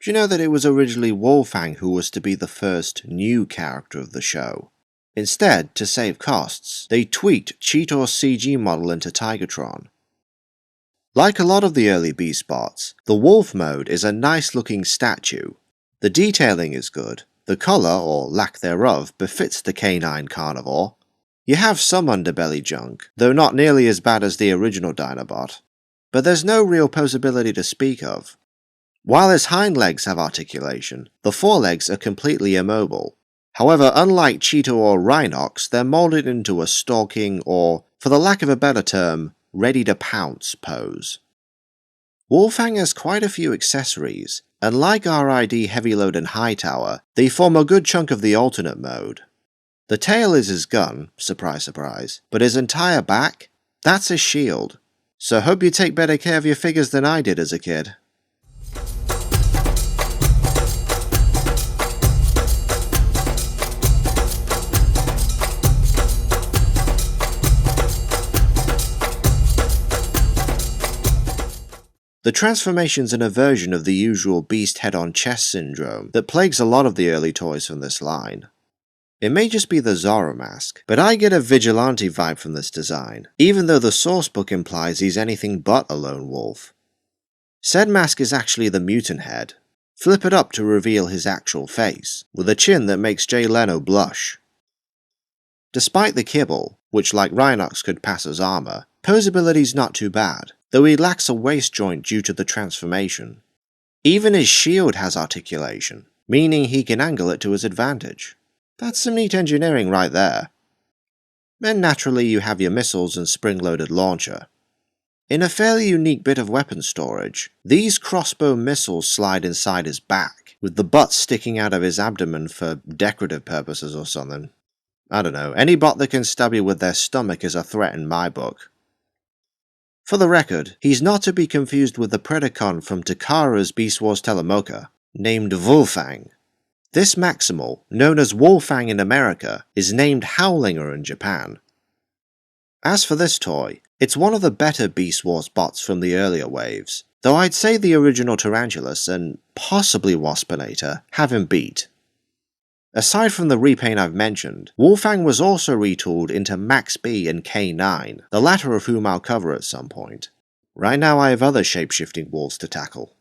Do you know that it was originally Wolfang who was to be the first new character of the show? Instead, to save costs, they tweaked Cheetor's CG model into Tigatron. Like a lot of the early Beast bots, the Wolf mode is a nice looking statue. The detailing is good, the colour, or lack thereof, befits the canine carnivore. You have some underbelly junk, though not nearly as bad as the original Dinobot, but there's no real posability to speak of. While his hind legs have articulation, the forelegs are completely immobile. However, unlike Cheetor or Rhinox, they're moulded into a stalking or, for the lack of a better term, ready-to-pounce pose. Wolfang has quite a few accessories, and like RID Heavyload and Hightower, they form a good chunk of the alternate mode. The tail is his gun, surprise surprise, but his entire back? That's his shield. So hope you take better care of your figures than I did as a kid. The transformation's an version of the usual beast head-on chest syndrome that plagues a lot of the early toys from this line. It may just be the Zorro mask, but I get a vigilante vibe from this design, even though the sourcebook implies he's anything but a lone wolf. Said mask is actually the mutant head. Flip it up to reveal his actual face, with a chin that makes Jay Leno blush. Despite the kibble, which like Rhinox could pass as armor, posability's not too bad, though he lacks a waist joint due to the transformation. Even his shield has articulation, meaning he can angle it to his advantage. That's some neat engineering right there. Then naturally you have your missiles and spring-loaded launcher. In a fairly unique bit of weapon storage, these crossbow missiles slide inside his back, with the butt sticking out of his abdomen for decorative purposes or something. I don't know, any bot that can stab you with their stomach is a threat in my book. For the record, he's not to be confused with the Predacon from Takara's Beast Wars Telemoka, named Wolfang. This Maximal, known as Wolfang in America, is named Howlinger in Japan. As for this toy, it's one of the better Beast Wars bots from the earlier waves, though I'd say the original Tarantulas and possibly Waspinator have him beat. Aside from the repaint I've mentioned, Wolfang was also retooled into Max B and K9, the latter of whom I'll cover at some point. Right now I have other shape-shifting wolves to tackle.